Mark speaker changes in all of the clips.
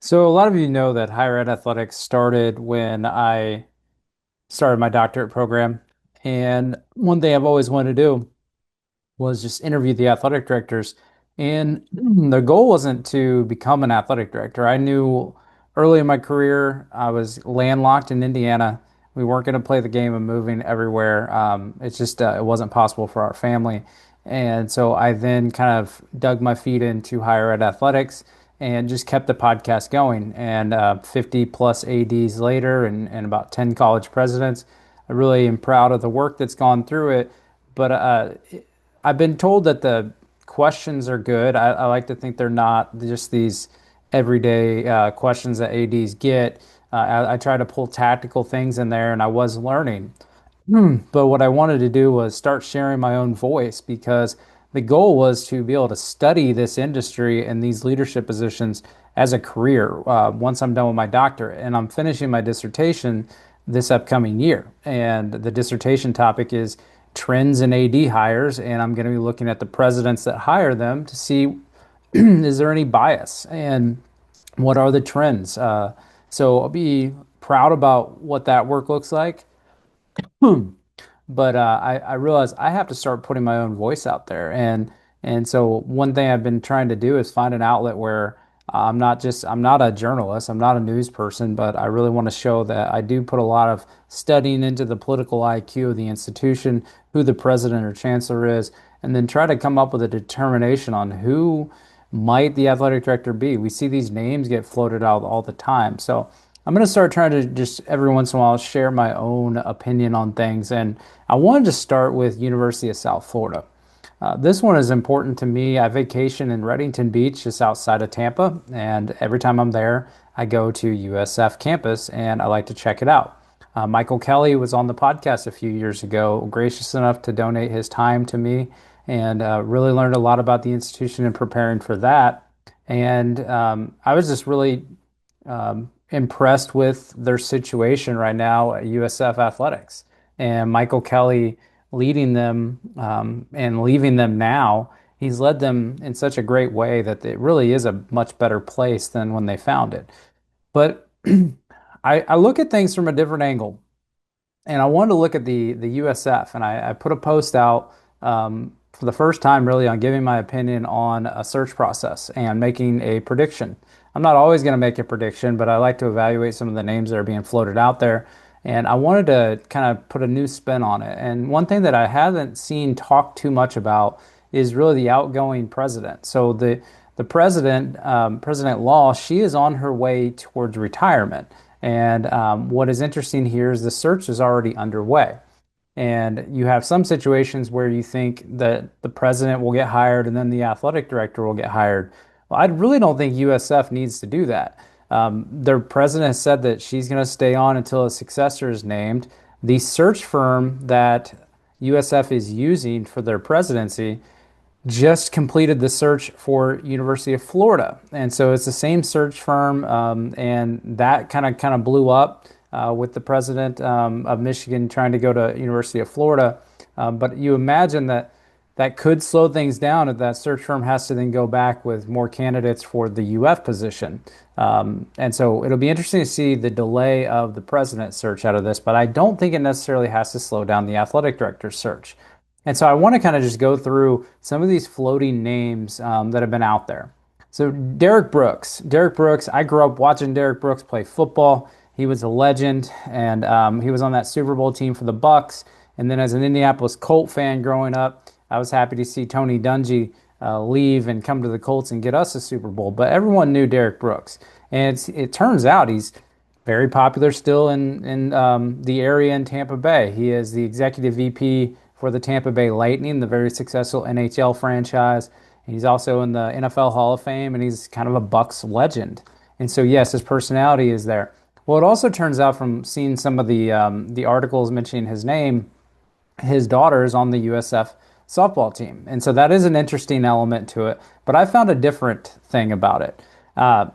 Speaker 1: So a lot of you know that higher ed athletics started when I started my doctorate program. And one thing I've always wanted to do was just interview the athletic directors. And the goal wasn't to become an athletic director. I knew early in my career I was landlocked in Indiana. We weren't going to play the game of moving everywhere. It's just it wasn't possible for our family. And so I then kind of dug my feet into higher ed athletics and just kept the podcast going. And 50 plus ADs later and about 10 college presidents, I really am proud of the work that's gone through it. But I've been told that the questions are good. I like to think they're not just these everyday questions that ADs get. I try to pull tactical things in there, and I was learning. But what I wanted to do was start sharing my own voice because the goal was to be able to study this industry and these leadership positions as a career once I'm done with my doctorate. And I'm finishing my dissertation this upcoming year. And the dissertation topic is trends in AD hires. And I'm going to be looking at the presidents that hire them to see is there any bias and what are the trends. So I'll be proud about what that work looks like. But I realized I have to start putting my own voice out there. And so one thing I've been trying to do is find an outlet where I'm not a journalist, I'm not a news person, but I really want to show that I do put a lot of studying into the political IQ of the institution, who the president or chancellor is, and then try to come up with a determination on who might the athletic director be. We see these names get floated out all the time. So I'm going to start trying to just every once in a while share my own opinion on things. And I wanted to start with University of South Florida. This one is important to me. I vacation in Redington Beach, just outside of Tampa, and every time I'm there, I go to USF campus and I like to check it out. Michael Kelly was on the podcast a few years ago, gracious enough to donate his time to me, and really learned a lot about the institution and preparing for that. And I was just really impressed with their situation right now at USF Athletics and Michael Kelly leading them and leaving them now. He's led them in such a great way that it really is a much better place than when they found it. But I look at things from a different angle. And I wanted to look at the USF, and I put a post out for the first time, really, on giving my opinion on a search process and making a prediction. I'm not always going to make a prediction, but I like to evaluate some of the names that are being floated out there. And I wanted to kind of put a new spin on it. And one thing that I haven't seen talked too much about is really the outgoing president. So the president, President Law, she is on her way towards retirement. And what is interesting here is the search is already underway. And you have some situations where you think that the president will get hired and then the athletic director will get hired. Well, I really don't think USF needs to do that. Their president has said that she's going to stay on until a successor is named. The search firm that USF is using for their presidency just completed the search for University of Florida, and so it's the same search firm, and that kind of blew up with the president of Michigan trying to go to University of Florida. But you imagine that that could slow things down if that search firm has to then go back with more candidates for the UF position. And so it'll be interesting to see the delay of the president search out of this, but I don't think it necessarily has to slow down the athletic director search. And so I want to kind of just go through some of these floating names that have been out there. So Derrick Brooks. Derrick Brooks, I grew up watching Derrick Brooks play football. He was a legend, and he was on that Super Bowl team for the Bucks. And then as an Indianapolis Colt fan growing up, I was happy to see Tony Dungy leave and come to the Colts and get us a Super Bowl. But everyone knew Derrick Brooks. And it turns out he's very popular still in the area in Tampa Bay. He is the executive VP for the Tampa Bay Lightning, the very successful NHL franchise. He's also in the NFL Hall of Fame, and he's kind of a Bucks legend. And so, yes, his personality is there. Well, it also turns out from seeing some of the articles mentioning his name, his daughter is on the USF softball team, and so that is an interesting element to it. But I found a different thing about it.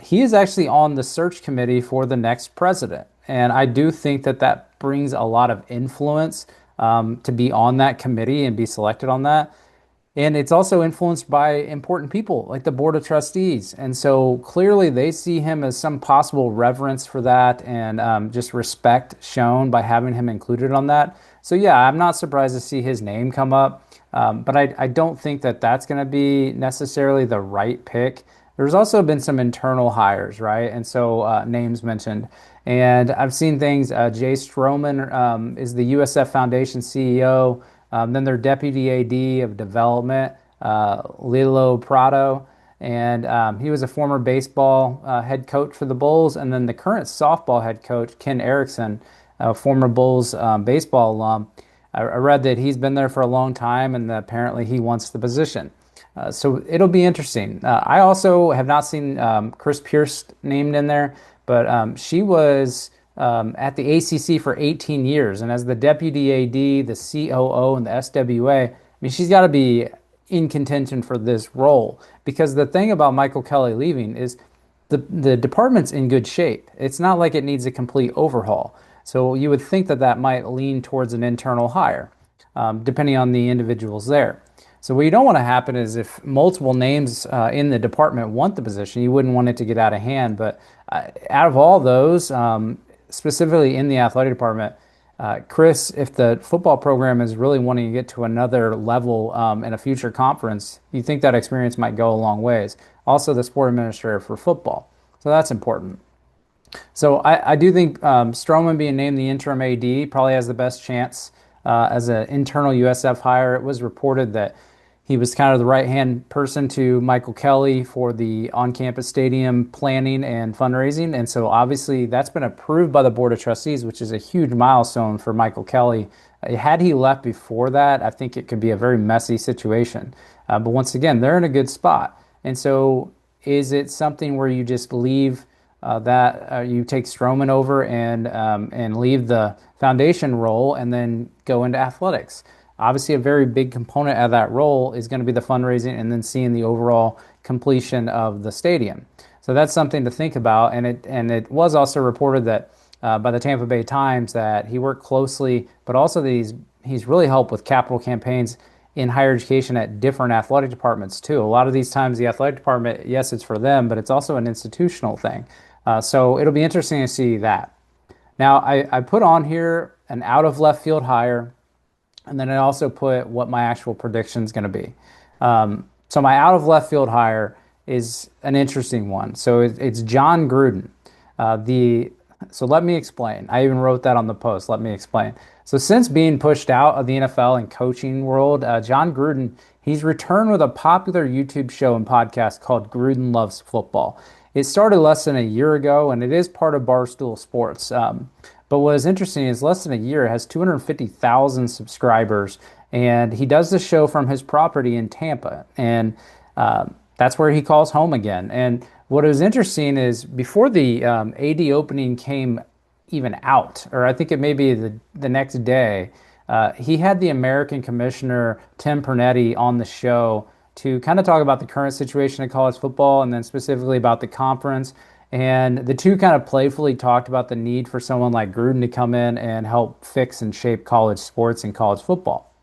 Speaker 1: He is actually on the search committee for the next president, and I do think that that brings a lot of influence to be on that committee and be selected on that. And it's also influenced by important people like the board of trustees. And so clearly they see him as some possible reverence for that and just respect shown by having him included on that. So, yeah, I'm not surprised to see his name come up. But I don't think that that's going to be necessarily the right pick. There's also been some internal hires, right? And so names mentioned. And I've seen things. Jay Stroman is the USF Foundation CEO. Then their deputy AD of development, Lilo Prado, and he was a former baseball head coach for the Bulls. And then the current softball head coach, Ken Erickson, a former Bulls baseball alum. I read that he's been there for a long time and that apparently he wants the position. So it'll be interesting. I also have not seen Chris Pierce named in there, but she was at the ACC for 18 years. And as the deputy AD, the COO, and the SWA, I mean, she's got to be in contention for this role because the thing about Michael Kelly leaving is the department's in good shape. It's not like it needs a complete overhaul. So you would think that that might lean towards an internal hire, depending on the individuals there. So what you don't want to happen is if multiple names in the department want the position, you wouldn't want it to get out of hand. But out of all those, specifically in the athletic department, Chris, if the football program is really wanting to get to another level in a future conference, you think that experience might go a long ways. Also, the sport administrator for football. So that's important. So I do think Stroman being named the interim AD probably has the best chance as an internal USF hire. It was reported that he was kind of the right-hand person to Michael Kelly for the on-campus stadium planning and fundraising. And so obviously that's been approved by the Board of Trustees, which is a huge milestone for Michael Kelly. Had he left before that, I think it could be a very messy situation. But once again, they're in a good spot. And so is it something where you just leave that you take Stroman over and leave the foundation role and then go into athletics? Obviously, a very big component of that role is going to be the fundraising and then seeing the overall completion of the stadium. So that's something to think about. And it was also reported that by the Tampa Bay Times that he worked closely, but also that he's really helped with capital campaigns in higher education at different athletic departments too. A lot of these times, the athletic department, yes, it's for them, but it's also an institutional thing. So it'll be interesting to see that. Now, I put on here an out of left field hire. And then I also put what my actual prediction is going to be. So my out of left field hire is an interesting one. So it's John Gruden. So let me explain. I even wrote that on the post. Let me explain. So since being pushed out of the NFL and coaching world, John Gruden, he's returned with a popular YouTube show and podcast called Gruden Loves Football. It started less than a year ago, and it is part of Barstool Sports. But what is interesting is less than a year, it has 250,000 subscribers, and he does the show from his property in Tampa, and that's where he calls home again. And what is interesting is before the AD opening came even out, or I think it may be the next day, he had the American Commissioner Tim Pernetti on the show to kind of talk about the current situation in college football and then specifically about the conference. And the two kind of playfully talked about the need for someone like Gruden to come in and help fix and shape college sports and college football.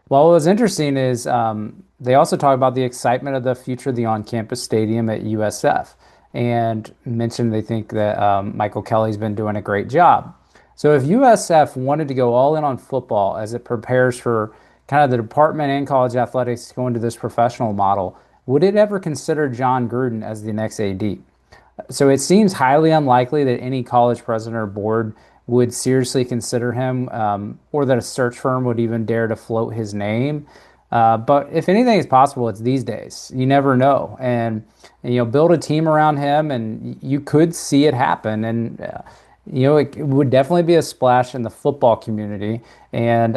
Speaker 1: Well, what was interesting is they also talked about the excitement of the future of the on-campus stadium at USF and mentioned they think that Michael Kelly's been doing a great job. So if USF wanted to go all in on football as it prepares for kind of the department and college athletics to go into this professional model, would it ever consider John Gruden as the next AD? So it seems highly unlikely that any college president or board would seriously consider him, or that a search firm would even dare to float his name. But if anything is possible, it's these days. You never know, and build a team around him, and you could see it happen. And it would definitely be a splash in the football community. And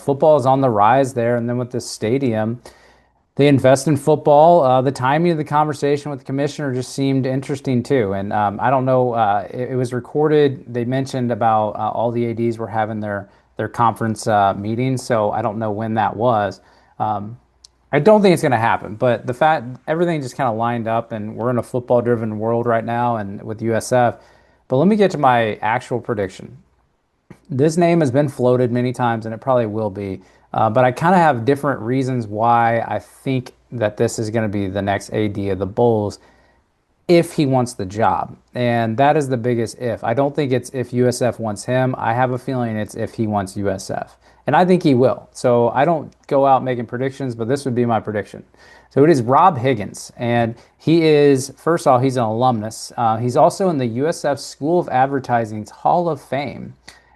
Speaker 1: football is on the rise there. And then with this stadium, they invest in football. The timing of the conversation with the commissioner just seemed interesting too. And I don't know, it was recorded. They mentioned about all the ADs were having their conference meetings. So I don't know when that was. I don't think it's going to happen, but the fact everything just kind of lined up and we're in a football driven world right now and with USF. But let me get to my actual prediction. This name has been floated many times and it probably will be. But I kind of have different reasons why I think that this is going to be the next AD of the Bulls if he wants the job. And that is the biggest if. I don't think it's if USF wants him. I have a feeling it's if he wants USF. And I think he will. So I don't go out making predictions, but this would be my prediction. So it is Rob Higgins. And he is, first of all, he's an alumnus. He's also in the USF School of Advertising's Hall of Fame.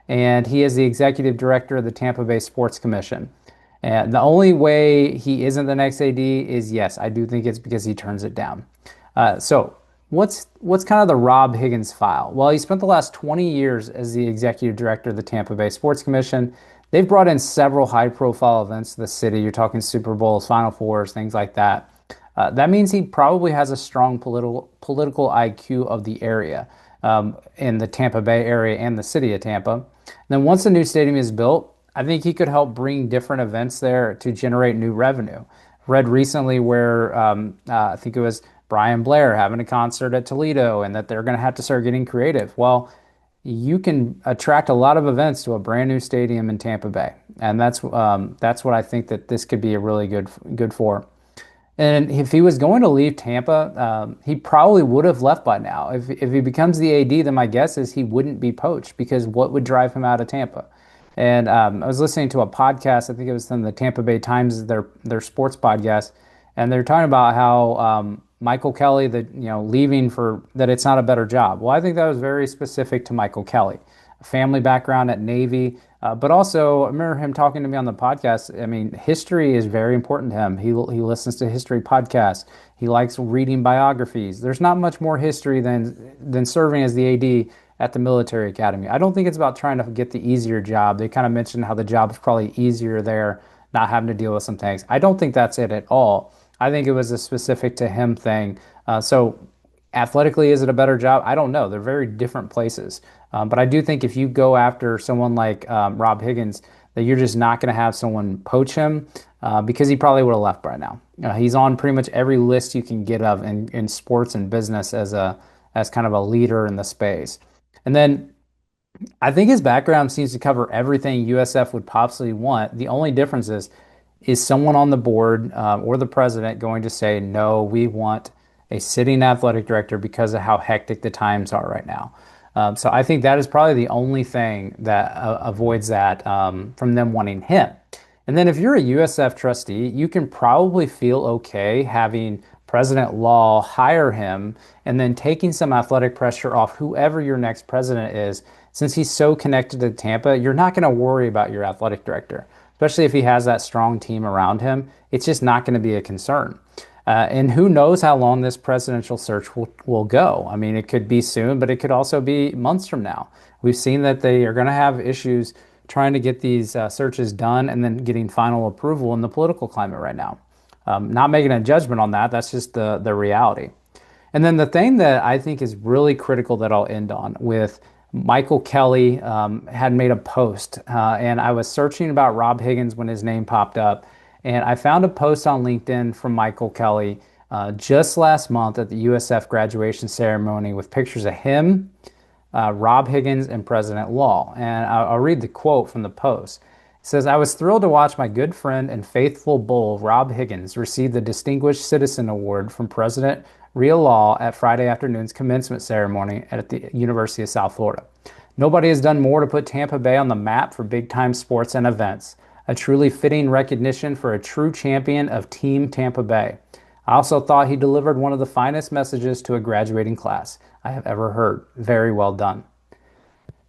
Speaker 1: And he is the executive director of the Tampa Bay Sports Commission. And the only way he isn't the next AD is yes, I do think it's because he turns it down. So what's kind of the Rob Higgins file? Well, he spent the last 20 years as the executive director of the Tampa Bay Sports Commission. They've brought in several high-profile events to the city. You're talking Super Bowls, Final Fours, things like that. That means he probably has a strong political IQ of the area, in the Tampa Bay area and the city of Tampa. And then once the new stadium is built, I think he could help bring different events there to generate new revenue. Read recently where I think it was Brian Blair having a concert at Toledo and that they're going to have to start getting creative. Well, you can attract a lot of events to a brand new stadium in Tampa Bay, and that's what I think that this could be a really good for. And if he was going to leave Tampa, he probably would have left by now. If he becomes the AD, then my guess is he wouldn't be poached because what would drive him out of Tampa? And I was listening to a podcast. I think it was from the Tampa Bay Times, their sports podcast, and they're talking about how Michael Kelly, that leaving for that it's not a better job. Well, I think that was very specific to Michael Kelly, a family background at Navy, but also I remember him talking to me on the podcast. I mean, history is very important to him. He listens to history podcasts. He likes reading biographies. There's not much more history than serving as the AD at the military academy. I don't think it's about trying to get the easier job. They kind of mentioned how the job is probably easier there, not having to deal with some things. I don't think that's it at all. I think it was a specific to him thing. So athletically, is it a better job? I don't know. They're very different places. But I do think if you go after someone like Rob Higgins, that you're just not going to have someone poach him because he probably would have left by now. He's on pretty much every list you can get of in sports and business as kind of a leader in the space. And then I think his background seems to cover everything USF would possibly want. The only difference is someone on the board or the president going to say, no, we want a sitting athletic director because of how hectic the times are right now. So I think that is probably the only thing that avoids that from them wanting him. And then if you're a USF trustee, you can probably feel okay having President Law hire him and then taking some athletic pressure off whoever your next president is. Since he's so connected to Tampa, you're not going to worry about your athletic director, especially if he has that strong team around him. It's just not going to be a concern. And who knows how long this presidential search will go. I mean, it could be soon, but it could also be months from now. We've seen that they are going to have issues trying to get these searches done and then getting final approval in the political climate right now. Not making a judgment on that. That's just the reality. And then the thing that I think is really critical that I'll end on with Michael Kelly had made a post, and I was searching about Rob Higgins when his name popped up, and I found a post on LinkedIn from Michael Kelly just last month at the USF graduation ceremony with pictures of him, Rob Higgins, and President Law. And I'll read the quote from the post. It says, "I was thrilled to watch my good friend and faithful bull, Rob Higgins, receive the Distinguished Citizen Award from President Real Law at Friday afternoon's commencement ceremony at the University of South Florida. Nobody has done more to put Tampa Bay on the map for big-time sports and events. A truly fitting recognition for a true champion of Team Tampa Bay. I also thought he delivered one of the finest messages to a graduating class I have ever heard. Very well done."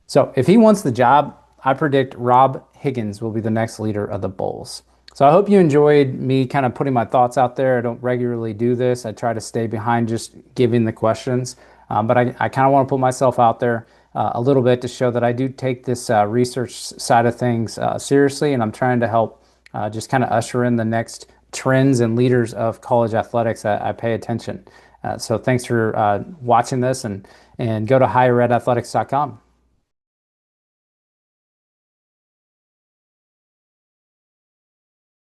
Speaker 1: So if he wants the job, I predict Rob Higgins will be the next leader of the Bulls. So I hope you enjoyed me kind of putting my thoughts out there. I don't regularly do this. I try to stay behind just giving the questions. But I kind of want to put myself out there a little bit to show that I do take this research side of things seriously, and I'm trying to help just kind of usher in the next trends and leaders of college athletics. I pay attention. So thanks for watching this, and go to higheredathletics.com.